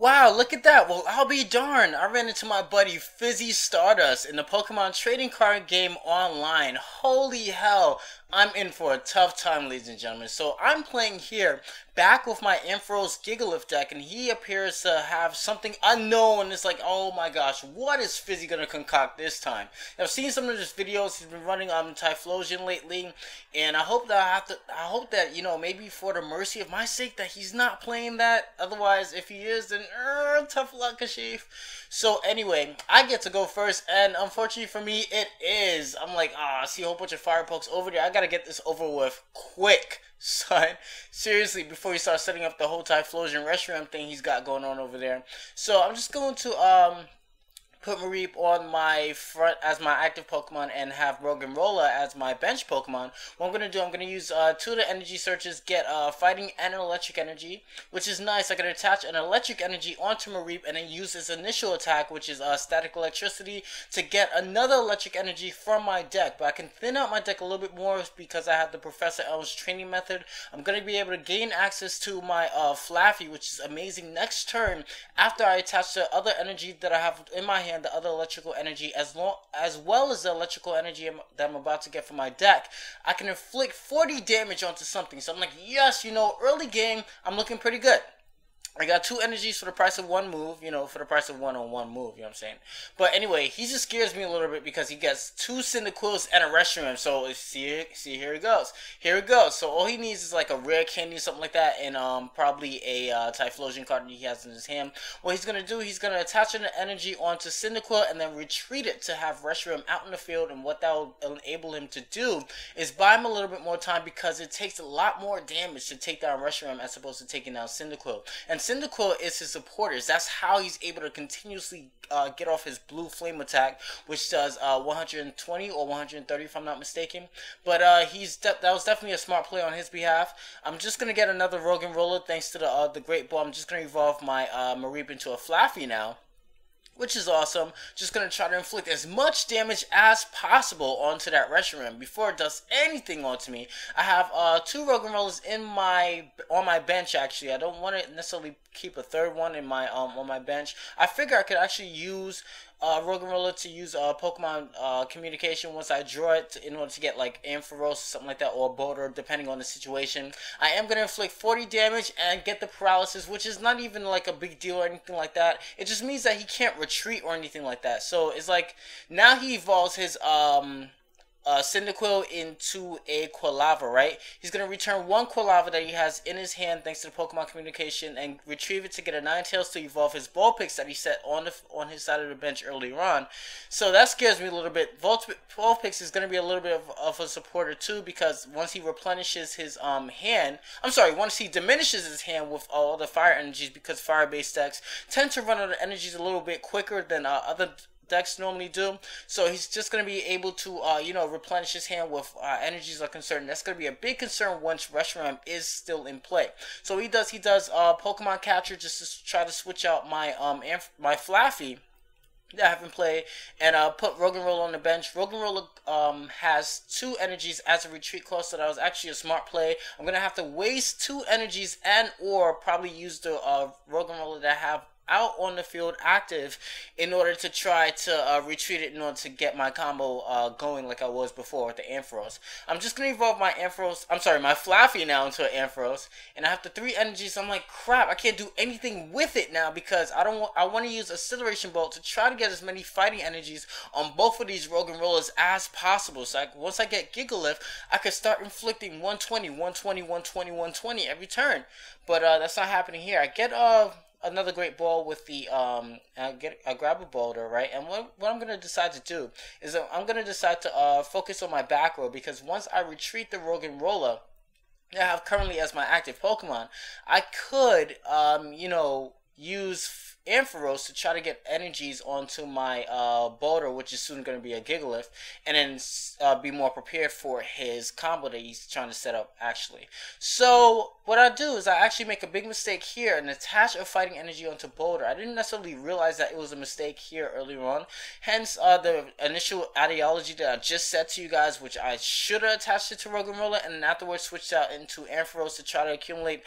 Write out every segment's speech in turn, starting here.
Wow, look at that. Well, I'll be darned. I ran into my buddy Fizzy Stardust in the Pokemon trading card game online. Holy hell. I'm in for a tough time, ladies and gentlemen. So I'm playing here back with my Ampharos Gigalith deck, and he appears to have something unknown. It's like, oh my gosh, what is Fizzy gonna concoct this time? I've seen some of his videos. He's been running on Typhlosion lately, and I hope that maybe for the mercy of my sake that he's not playing that. Otherwise, if he is, then tough luck, Kashif. So anyway, I get to go first, and unfortunately for me, it is. I'm like, I see a whole bunch of fire pokes over there. I gotta get this over with quick, son. Seriously, before he starts setting up the whole Typhlosion Reshiram thing he's got going on over there. So I'm just going to put Mareep on my front as my active Pokemon and have Roggenrola as my bench Pokemon. What I'm going to do, I'm going to use two of the energy searches, get fighting and an electric energy, which is nice. I can attach an electric energy onto Mareep and then use his initial attack, which is static electricity, to get another electric energy from my deck. But I can thin out my deck a little bit more because I have the Professor L's training method. I'm going to be able to gain access to my Flaffy, which is amazing next turn after I attach the other energy that I have in my hand, the other electrical energy, as well as the electrical energy that I'm about to get from my deck. I can inflict 40 damage onto something. So I'm like, yes, early game, I'm looking pretty good. I got two energies for the price of one move, for the price of one-on-one move, you know what I'm saying? But anyway, he just scares me a little bit because he gets two Cyndaquils and a Reshiram. So, see, here he goes. Here it goes. So, all he needs is like a rare candy, something like that, and probably a Typhlosion card that he has in his hand. What he's going to do, he's going to attach an energy onto Cyndaquil and then retreat it to have Reshiram out in the field. And what that will enable him to do is buy him a little bit more time because it takes a lot more damage to take down Reshiram as opposed to taking down Cyndaquil. And Cyndaquil is his supporters. That's how he's able to continuously get off his blue flame attack, which does 120 or 130 if I'm not mistaken. But that was definitely a smart play on his behalf. I'm just gonna get another Roggenrola thanks to the Great Ball. I'm just gonna evolve my Mareep into a Flaffy now, which is awesome. Just going to try to inflict as much damage as possible onto that Reshiram before it does anything onto me. I have two Roggenrolas on my bench actually. I don't want to necessarily keep a third one in my on my bench. I figure I could actually use Roggenrola to use Pokemon communication once I draw it in order to get like Ampharos or something like that, or Boulder, depending on the situation. I am going to inflict 40 damage and get the paralysis, which is not even like a big deal or anything like that. It just means that he can't retreat or anything like that. So it's like now he evolves his Cyndaquil into a Quilava, right? He's going to return one Quilava that he has in his hand thanks to the Pokemon communication and retrieve it to get a Ninetales to evolve his Vulpix that he set on his side of the bench earlier on. So that scares me a little bit. Vulpix is going to be a little bit of a supporter too, because once he replenishes his once he diminishes his hand with all the fire energies, because fire-based decks tend to run out of energies a little bit quicker than other decks normally do. So he's just going to be able to replenish his hand with energies are concerned. That's going to be a big concern once Reshiram is still in play. So he does Pokemon Catcher just to try to switch out my my Flaffy that I have in play, and put Roggenrola on the bench. Roggenrola has two energies as a retreat clause, so that was actually a smart play. I'm going to have to waste two energies and or probably use the Roggenrola that I have out on the field active in order to try to retreat it in order to get my combo going like I was before with the Ampharos. I'm just going to evolve my my Flaffy now into an Ampharos, and I have the three energies. I'm like, crap, I can't do anything with it now because I want to use Acceleration Bolt to try to get as many fighting energies on both of these Roggenrolas as possible. So once I get Gigalith, I can start inflicting 120, 120, 120, 120 every turn. But that's not happening here. I get another Great Ball with the I grab a Boulder, right? And what I'm gonna decide to do is I'm gonna decide to focus on my back row, because once I retreat the Roggenrola that I have currently as my active Pokemon, I could use Ampharos to try to get energies onto my boulder, which is soon going to be a Gigalith, and then be more prepared for his combo that he's trying to set up actually. So what I do is I actually make a big mistake here and attach a fighting energy onto boulder. I didn't necessarily realize that it was a mistake here earlier on, hence the initial ideology that I just said to you guys, which I should have attached it to Roggenrola and then afterwards switched out into Ampharos to try to accumulate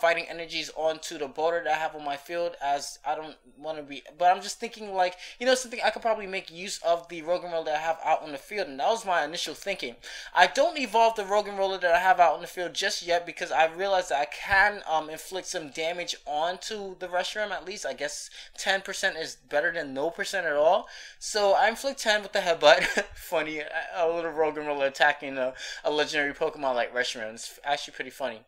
fighting energies onto the boulder that I have on my field, as I don't want to be, but I'm just thinking like, you know, something I could probably make use of the Roggenrola that I have out on the field, and that was my initial thinking. I don't evolve the Roggenrola that I have out on the field just yet because I realized that I can inflict some damage onto the Reshiram. At least I guess 10% is better than no percent at all, so I inflict 10 with the headbutt. Funny, a little Roggenrola attacking a legendary Pokemon like Reshiram. It's actually pretty funny.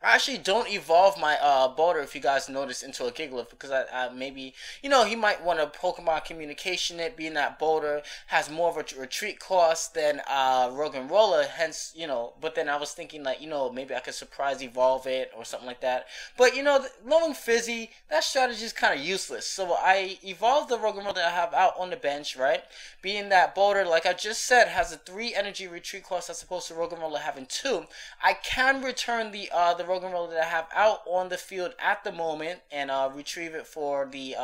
I actually don't evolve my boulder, if you guys notice, into a Gigalith because I maybe, you know, he might want a Pokemon communication it, being that boulder has more of a retreat cost than Roggenrola, hence, you know, but then I was thinking like, you know, maybe I could surprise evolve it or something like that. But, you know, knowing Fizzy, that strategy is kind of useless. So I evolved the Roggenrola that I have out on the bench, right? Being that boulder, like I just said, has a 3 energy retreat cost as opposed to Roggenrola having 2. I can return the Roggenrola that I have out on the field at the moment and retrieve it for the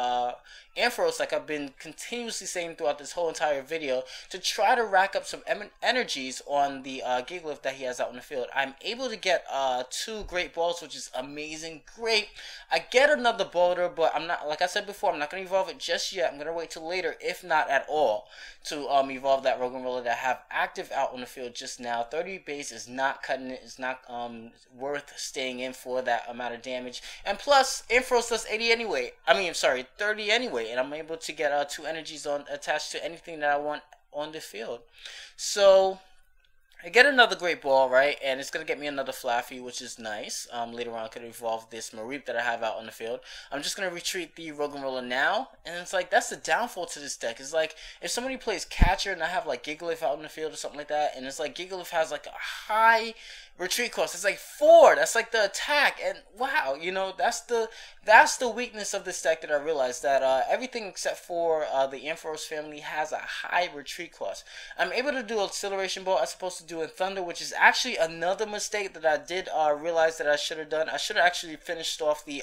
Ampharos, like I've been continuously saying throughout this whole entire video, to try to rack up some energies on the Gigalith that he has out on the field. I'm able to get 2 great balls, which is amazing. Great. I get another boulder, but I'm not, like I said before, I'm not going to evolve it just yet. I'm going to wait till later, if not at all, to evolve that Roggenrola that I have active out on the field just now. 30 base is not cutting it. It's not worth staying in for that amount of damage. And plus, Ampharos does 80 anyway. I mean, sorry, 30 anyway. And I'm able to get 2 energies attached to anything that I want on the field. So I get another great ball, right? And it's going to get me another Flaffy, which is nice. Later on, I could evolve this Mareep that I have out on the field. I'm just going to retreat the Roggenrola now. And it's like, that's the downfall to this deck. It's like, if somebody plays catcher and I have like Gigalith out in the field or something like that, and it's like Gigalith has like a high retreat cost. It's like 4. That's like the attack. And wow, you know, that's the weakness of this deck that I realized, that everything except for the Ampharos family has a high retreat cost. I'm able to do Acceleration Ball as opposed to doing Thunder, which is actually another mistake that I did realize that I should have done. I should have actually finished off the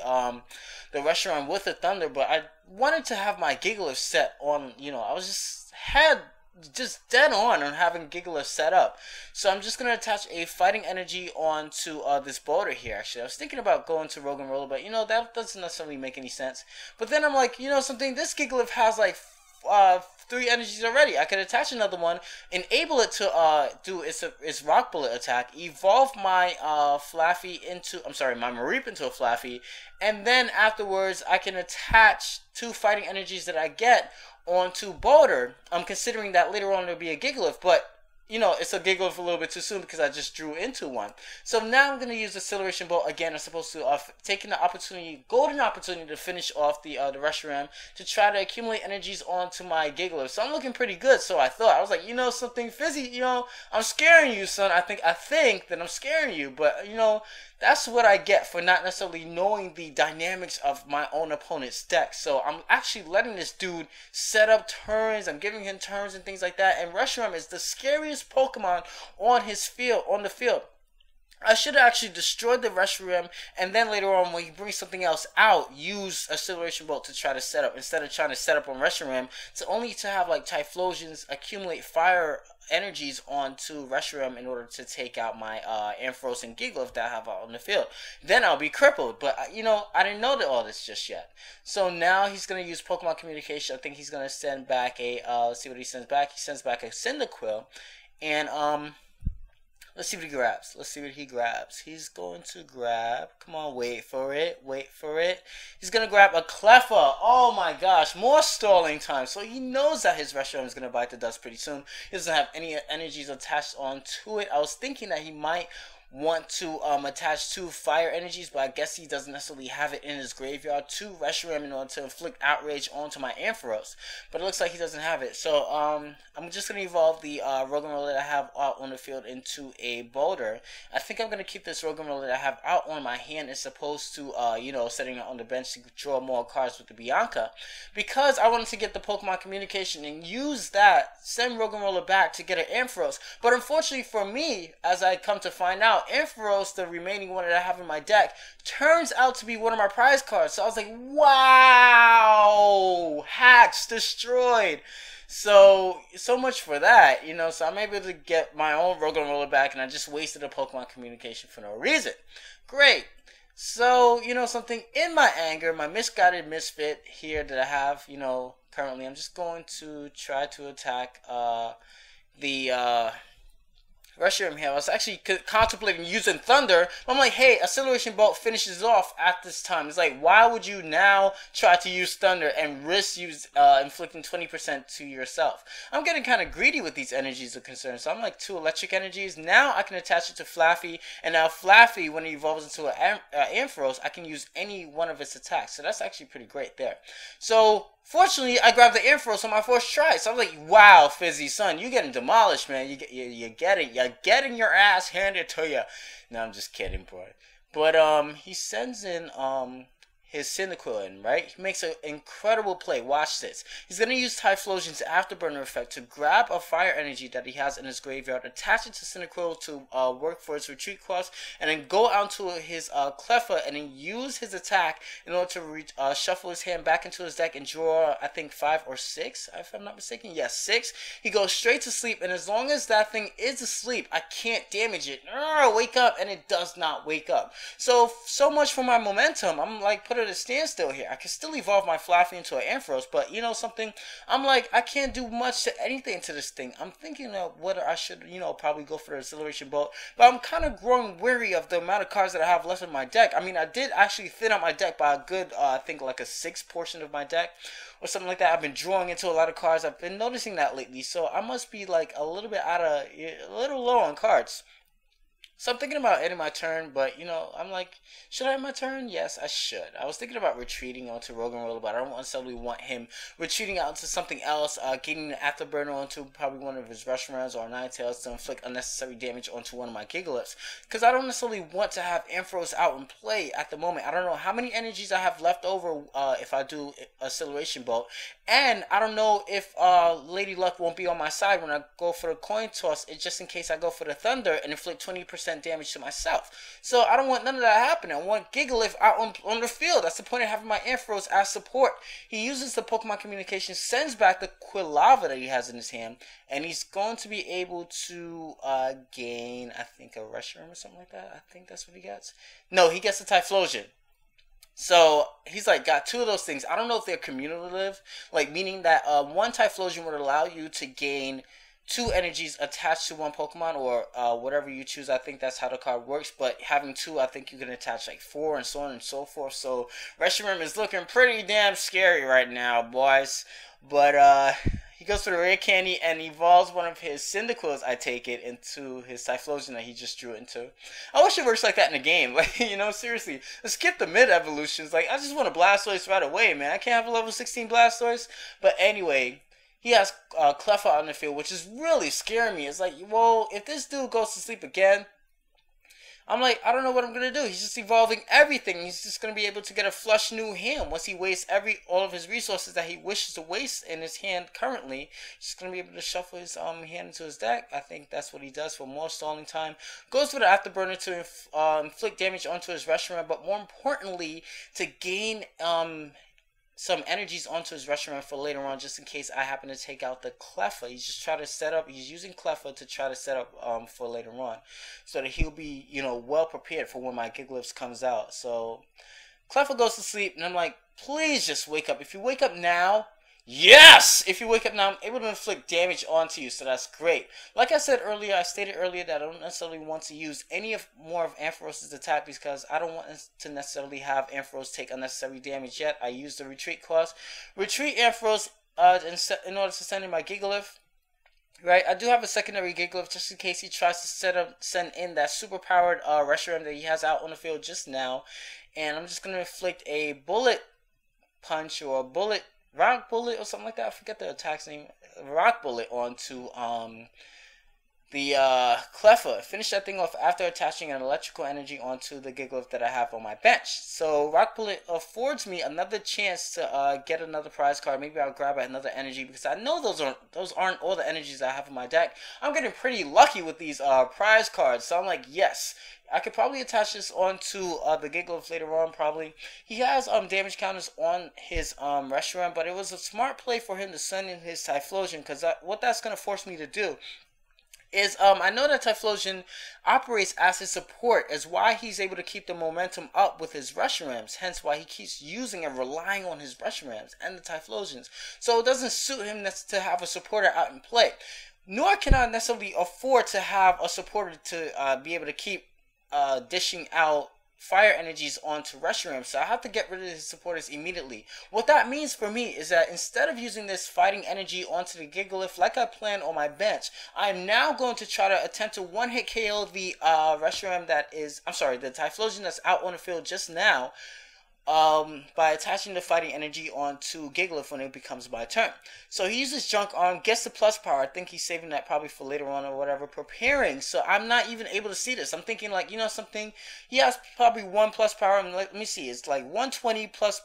Reshiram with the Thunder, but I wanted to have my Gigalith set on, you know, I was just dead on having Gigalith set up. So I'm just going to attach a fighting energy onto this boulder here. Actually, I was thinking about going to Roggenrola, but you know, that doesn't necessarily make any sense. But then I'm like, you know something, this Gigalith has like 3 energies already. I could attach another one, enable it to do its Rock Bullet attack, evolve my Flaffy into, I'm sorry, my Mareep into a Flaffy, and then afterwards I can attach 2 fighting energies that I get onto boulder. I'm considering that later on there'll be a Gigalith, but you know, it's a Gigalith a little bit too soon because I just drew into one. So now I'm going to use Acceleration Bolt again. I'm supposed to taking the opportunity, golden opportunity, to finish off the Reshiram to try to accumulate energies onto my Gigalith. So I'm looking pretty good. So I thought, I was like, you know something, Fizzy, you know, I'm scaring you, son. I think that I'm scaring you, but you know, that's what I get for not necessarily knowing the dynamics of my own opponent's deck. So I'm actually letting this dude set up turns. I'm giving him turns and things like that. And Reshiram is the scariest Pokemon on the field. I should have actually destroyed the Reshiram, and then later on when he brings something else out, use Acceleration Bolt to try to set up, instead of trying to set up on Reshiram, to have like Typhlosions accumulate fire energies onto Reshiram in order to take out my Ampharos and Gigalith that I have out on the field. Then I'll be crippled, but you know, I didn't know all this just yet. So now he's going to use Pokemon Communication. I think he's going to send back a, let's see what he sends back. He sends back a Cyndaquil, and let's see what he grabs. Let's see what he grabs. He's going to grab, come on, wait for it. He's going to grab a Cleffa. Oh my gosh, more stalling time. So he knows that his Reshiram is going to bite the dust pretty soon. He doesn't have any energies attached onto it. I was thinking that he might want to attach 2 fire energies, but I guess he doesn't necessarily have it in his graveyard. 2 Reshiram in order to inflict outrage onto my Ampharos, but it looks like he doesn't have it. So I'm just going to evolve the Roggenrola that I have out on the field into a boulder. I think I'm going to keep this Roggenrola that I have out on my hand as opposed to, setting it on the bench to draw more cards with the Bianca. Because I wanted to get the Pokemon communication and use that, send Roggenrola back to get an Ampharos. But unfortunately for me, as I come to find out, Ampharos, the remaining one that I have in my deck, turns out to be one of my prize cards. So I was like, wow! Hacks destroyed. So much for that, so I'm able to get my own Roggenrola back, and I just wasted a Pokemon communication for no reason. Great. So, something in my anger, my misguided misfit here that I have, currently, I'm just going to try to attack the Reshiram here. I was actually contemplating using Thunder. I'm like, hey, Acceleration Bolt finishes off at this time. It's like, why would you now try to use Thunder and risk inflicting 20% to yourself? I'm getting kind of greedy with these energies of concern. So I'm like 2 electric energies. Now I can attach it to Flaffy. And now Flaffy, when it evolves into an Ampharos, I can use any one of its attacks. So that's actually pretty great there. So fortunately, I grabbed the Ampharos on my first try. So I'm like, wow, Fizzy, son, you're getting demolished, man. You're getting your ass handed to you. No, I'm just kidding, boy. But he sends in his Cyndaquil in, right? He makes an incredible play. Watch this. He's going to use Typhlosion's Afterburner effect to grab a fire energy that he has in his graveyard, attach it to Cyndaquil to work for his retreat cost, and then go out to his Cleffa and then use his attack in order to shuffle his hand back into his deck and draw, I think, 5 or 6, if I'm not mistaken. Yes, 6. He goes straight to sleep, and as long as that thing is asleep, I can't damage it. Wake up, and it does not wake up. So much for my momentum. I'm like, put it at a standstill here. I can still evolve my Flaffy into an Ampharos, but something, I'm like, I can't do much to anything to this thing. I'm thinking of whether I should, probably go for the Acceleration Bolt, but I'm kind of growing weary of the amount of cards that I have left in my deck. I mean, I did actually thin out my deck by a good, I think like a 6th portion of my deck, or something like that. I've been drawing into a lot of cards. I've been noticing that lately, so I must be like a little bit a little low on cards. So I'm thinking about ending my turn, but, I'm like, should I end my turn? Yes, I should. I was thinking about retreating onto Roggenrola, but I don't necessarily want him retreating out to something else, getting an Afterburner onto probably one of his Reshurans or Ninetales to inflict unnecessary damage onto one of my Gigaliths. Because I don't necessarily want to have Ampharos out in play at the moment. I don't know how many energies I have left over if I do Acceleration Bolt. And I don't know if Lady Luck won't be on my side when I go for the coin toss. It's just in case I go for the Thunder and inflict 20% damage to myself. So I don't want none of that happening. I want Gigalith out on the field. That's the point of having my Ampharos as support. He uses the Pokemon communication, sends back the Quilava that he has in his hand, and he's going to be able to gain, I think, a Reshiram or something like that. I think that's what he gets. No, he gets a Typhlosion. So he's like got 2 of those things. I don't know if they're cumulative, like meaning that one Typhlosion would allow you to gain 2 energies attached to one Pokemon, or whatever you choose. I think that's how the card works. But having 2, I think you can attach like 4 and so on and so forth. So Reshiram is looking pretty damn scary right now, boys. But he goes for the rare candy and evolves one of his Cyndaquils, I take it, into his Typhlosion that he just drew into. I wish it works like that in the game. Like, seriously. Let's skip the mid-evolutions. Like, I just want a Blastoise right away, man. I can't have a level 16 Blastoise. But anyway, he has Cleffa on the field, which is really scaring me. It's like, well, if this dude goes to sleep again, I'm like, I don't know what I'm going to do. He's just evolving everything. He's just going to be able to get a flush new hand once he wastes all of his resources that he wishes to waste in his hand currently. He's going to be able to shuffle his hand into his deck. I think that's what he does for more stalling time. Goes for the Afterburner to inflict damage onto his Reshiram, but more importantly, to gain some energies onto his Reshiram for later on, just in case I happen to take out the Cleffa. He's just trying to set up, he's using Cleffa to try to set up for later on, so that he'll be, well prepared for when my Gigaliths comes out. So Cleffa goes to sleep, and I'm like, please just wake up. If you wake up now, yes! If you wake up now, I'm able to inflict damage onto you, so that's great. Like I said earlier, I stated earlier that I don't necessarily want to use more of Ampharos' attack because I don't want to necessarily have Ampharos take unnecessary damage yet. I use the retreat cost. Retreat Ampharos in order to send in my Gigalith. Right, I do have a secondary Gigalith just in case he tries to send in that super powered Reshiram that he has out on the field just now. And I'm just going to inflict a Bullet Punch or a Rock Bullet or something like that. I forget the attack's name. Rock Bullet onto The Cleffa, finish that thing off after attaching an electrical energy onto the Gigalith that I have on my bench. So Rock Bullet affords me another chance to get another prize card. Maybe I'll grab another energy because I know those aren't all the energies I have in my deck. I'm getting pretty lucky with these prize cards. So I'm like, yes. I could probably attach this onto the Gigalith later on, probably. He has damage counters on his Reshiram, but it was a smart play for him to send in his Typhlosion, because what that's going to force me to do is I know that Typhlosion operates as his support, as why he's able to keep the momentum up with his Reshirams, hence why he keeps using and relying on his Reshirams and the Typhlosions. So it doesn't suit him to have a supporter out in play. Nor can I necessarily afford to have a supporter to be able to keep dishing out fire energies onto Reshiram, so I have to get rid of his supporters immediately. What that means for me is that instead of using this fighting energy onto the Gigalith like I planned on my bench, I'm now going to try to attempt to one-hit KO the Reshiram the Typhlosion that's out on the field just now, by attaching the fighting energy onto Gigalith when it becomes my turn. So he uses Junk Arm, gets the plus power. I think he's saving that probably for later on or whatever, preparing. So I'm not even able to see this. I'm thinking like, you know something? He has probably 1 plus power. And let me see. It's like 120 plus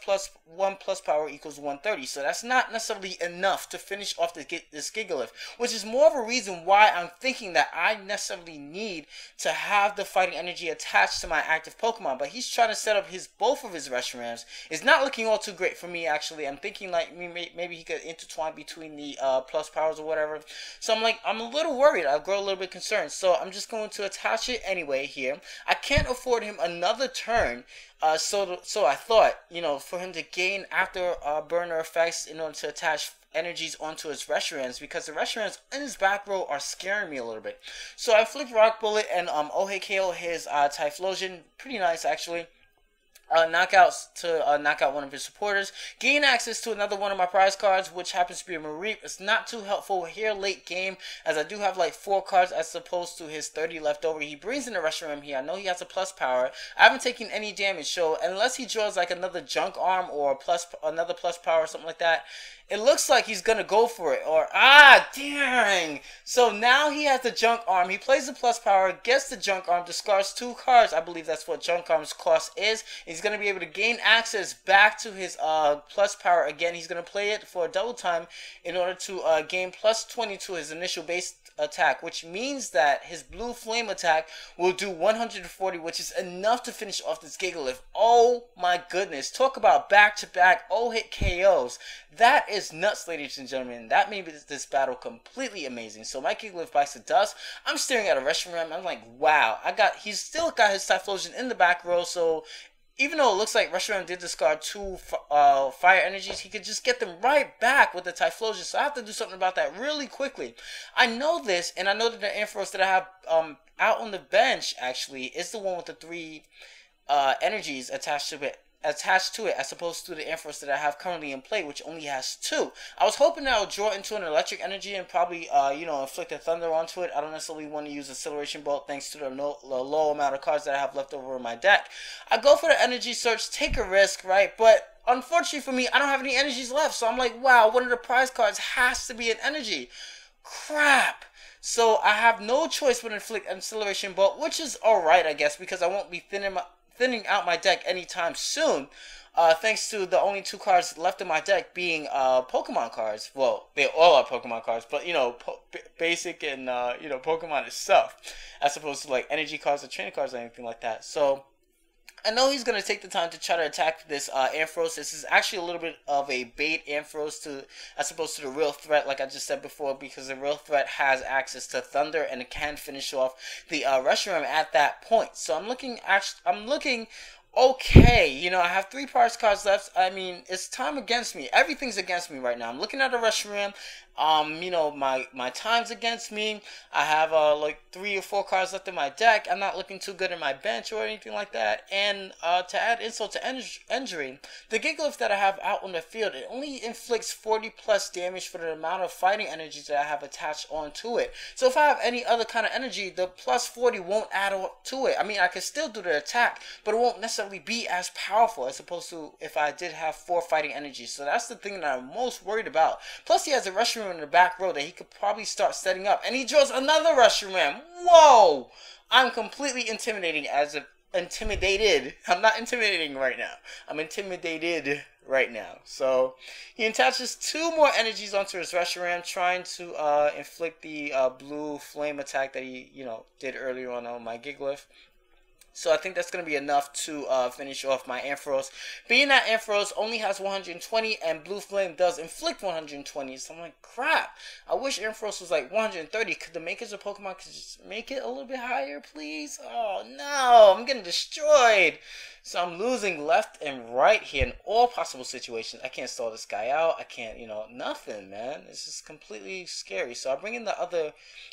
1 plus power equals 130. So that's not necessarily enough to finish off this Gigalith, which is more of a reason why I'm thinking that I necessarily need to have the fighting energy attached to my active Pokemon. But he's trying to set up both of his Reshirams. It's not looking all too great for me, actually. I'm thinking like maybe he could intertwine between the plus powers or whatever. So I'm a little worried. I grow a little bit concerned. So I'm just going to attach it anyway here. I can't afford him another turn. So I thought, for him to gain after burner effects in order to attach energies onto his Reshirams, because the Reshirams in his back row are scaring me a little bit. So I flipped Rock Bullet and OHKO his Typhlosion. Pretty nice, actually. Knockouts to knock out one of his supporters. Gain access to another one of my prize cards, which happens to be a Mareep. It's not too helpful here late game, as I do have like 4 cards as opposed to his 30 left over. He brings in the Reshiram here. I know he has a plus power. I haven't taken any damage, so unless he draws like another Junk Arm or another plus power or something like that, it looks like he's gonna go for it. Or dang! So now he has the Junk Arm. He plays the plus power, gets the Junk Arm, discards 2 cards. I believe that's what Junk Arm's cost is. He's gonna be able to gain access back to his plus power again. He's gonna play it for a double time in order to gain plus 20 to his initial base attack, which means that his blue flame attack will do 140, which is enough to finish off this Gigalith. Oh my goodness, talk about back-to-back hit KOs. That is nuts, ladies and gentlemen. That made this battle completely amazing. So my Gigalith bites the dust. I'm staring at a Reshiram. I'm like, wow. He's still got his Typhlosion in the back row, so even though it looks like Reshiram did discard 2 fire energies, he could just get them right back with the Typhlosion. So I have to do something about that really quickly. I know this, and I know that the Ampharos that I have out on the bench, actually, is the one with the 3 energies attached to it, as opposed to the Ampharos that I have currently in play, which only has 2. I was hoping that I would draw into an electric energy and probably, inflict a thunder onto it. I don't necessarily want to use Acceleration Bolt thanks to the low amount of cards that I have left over in my deck. I go for the energy search, take a risk, right? But unfortunately for me, I don't have any energies left. So I'm like, wow, one of the prize cards has to be an energy. Crap. So I have no choice but to inflict Acceleration Bolt, which is alright, I guess, because I won't be thinning out my deck anytime soon, thanks to the only 2 cards left in my deck being Pokemon cards. Well, they all are Pokemon cards, but basic and Pokemon itself, as opposed to like energy cards or training cards or anything like that. So I know he's going to take the time to try to attack this Ampharos. This is actually a little bit of a bait Ampharos as opposed to the real threat, like I just said before, because the real threat has access to Thunder and it can finish off the Reshiram at that point. So I'm looking okay. I have 3 prize cards left. I mean, it's time against me. Everything's against me right now. I'm looking at a Reshiram. My time's against me. I have like 3 or 4 cards left in my deck. I'm not looking too good in my bench or anything like that. And to add insult to injury, the Gigalith that I have out on the field, it only inflicts 40 plus damage for the amount of fighting energies that I have attached onto it. So if I have any other kind of energy, the plus 40 won't add up to it. I mean, I can still do the attack, but it won't necessarily be as powerful as opposed to if I did have 4 fighting energies. So that's the thing that I'm most worried about. Plus, he has a Reshiram Restroom in the back row that he could probably start setting up. And he draws another Restroom Ram. Whoa! I'm completely intimidated. I'm not intimidating right now. I'm intimidated right now. So he attaches 2 more energies onto his Reshiram, trying to inflict the blue flame attack that he, did earlier on my Gigalith. So I think that's going to be enough to finish off my Ampharos. Being that Ampharos only has 120 and Blue Flame does inflict 120. So I'm like, crap. I wish Ampharos was like 130. Could the makers of Pokemon just make it a little bit higher, please? Oh, no. I'm getting destroyed. So I'm losing left and right here in all possible situations. I can't stall this guy out. I can't, nothing, man. It's just completely scary. So I bring in the other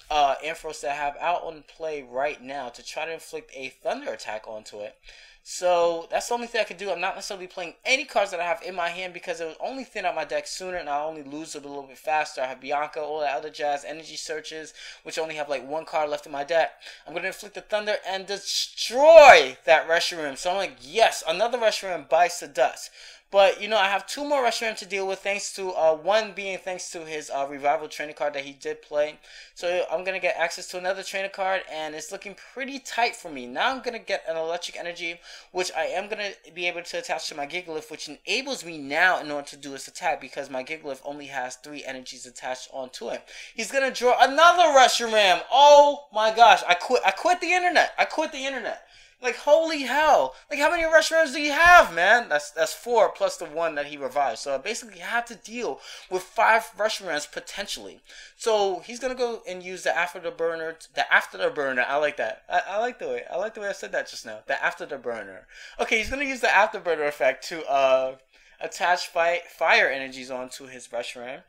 Ampharos that I have out on play right now to try to inflict a Thunder attack onto it. So that's the only thing I could do. I'm not necessarily playing any cards that I have in my hand because it would only thin out my deck sooner and I'll only lose it a little bit faster. I have Bianca, all that other jazz, energy searches, which only have like 1 card left in my deck. I'm going to inflict the Thunder and destroy that Reshiram. So I'm like, yes, another Reshiram bites the dust. But, I have 2 more Reshiram to deal with, thanks to, one being thanks to his Revival Trainer card that he did play. So I'm going to get access to another Trainer card, and it's looking pretty tight for me. Now I'm going to get an Electric Energy, which I am going to be able to attach to my Gigalith, which enables me now in order to do this attack, because my Gigalith only has 3 energies attached onto it. He's going to draw another Reshiram. Oh my gosh, I quit the internet. I quit the internet. Like, holy hell. Like, how many Reshirams do you have, man? That's 4 plus the 1 that he revived. So I basically have to deal with 5 Reshirams potentially. So he's gonna go and use the Afterburner. I like that. I like the way I said that just now. The Afterburner. Okay, he's gonna use the Afterburner effect to attach fire energies onto his Reshiram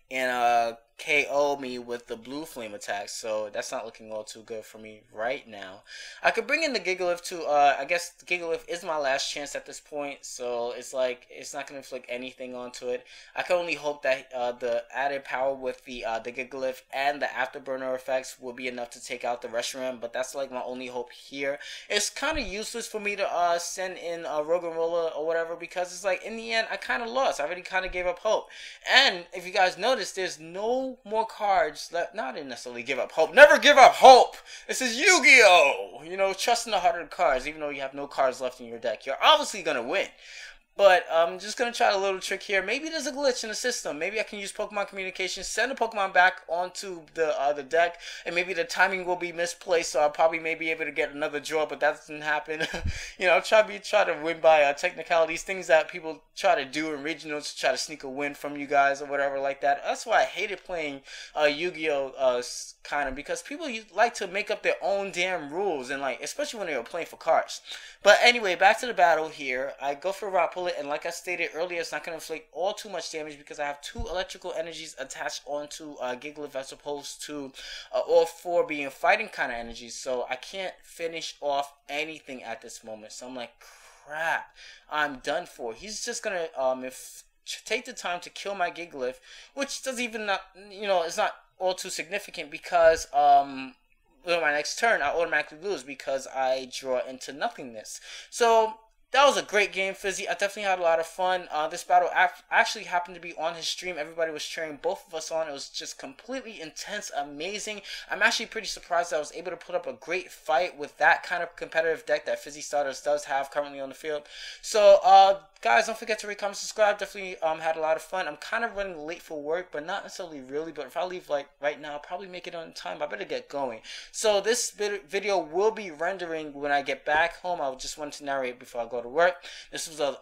and KO me with the Blue Flame attack, so that's not looking all too good for me right now. I could bring in the Gigalith to, I guess the Gigalith is my last chance at this point, so it's like, it's not going to inflict anything onto it. I can only hope that the added power with the Gigalith and the Afterburner effects will be enough to take out the Reshiram, but that's like my only hope here. It's kind of useless for me to send in Roggenrola or whatever, because it's like, in the end, I kind of lost. I already kind of gave up hope. And if you guys notice, there's no more cards left. No, I didn't necessarily give up hope. Never give up hope. This is Yu-Gi-Oh! Trust in the heart of the cards. Even though you have no cards left in your deck, you're obviously gonna win. But I'm just going to try a little trick here. Maybe there's a glitch in the system. Maybe I can use Pokemon Communication, send a Pokemon back onto the deck, and maybe the timing will be misplaced, so I'll probably may be able to get another draw, but that doesn't happen. I'll try to win by technicalities, things that people try to do in regionals to try to sneak a win from you guys or whatever like that. That's why I hated playing Yu-Gi-Oh! Kind of, because people like to make up their own damn rules, and especially when they were playing for cards. But anyway, back to the battle here. I go for a Rock Bullet, and like I stated earlier, it's not going to inflict all too much damage because I have 2 electrical energies attached onto Gigalith as opposed to all 4 being fighting kind of energies. So I can't finish off anything at this moment. So I'm like, crap, I'm done for. He's just going to take the time to kill my Gigalith, which doesn't even not, it's not all too significant because on my next turn I automatically lose because I draw into nothingness. So that was a great game, Fizzy. I definitely had a lot of fun. This battle actually happened to be on his stream. Everybody was cheering both of us on. It was just completely intense, amazing. I'm actually pretty surprised that I was able to put up a great fight with that kind of competitive deck that Fizzy Stardust does have currently on the field. So, guys, don't forget to rate, comment, subscribe. Definitely had a lot of fun. I'm kind of running late for work, but not necessarily really. But if I leave right now, I'll probably make it on time. I better get going. So this video will be rendering when I get back home. I just wanted to narrate before I go to work. This was a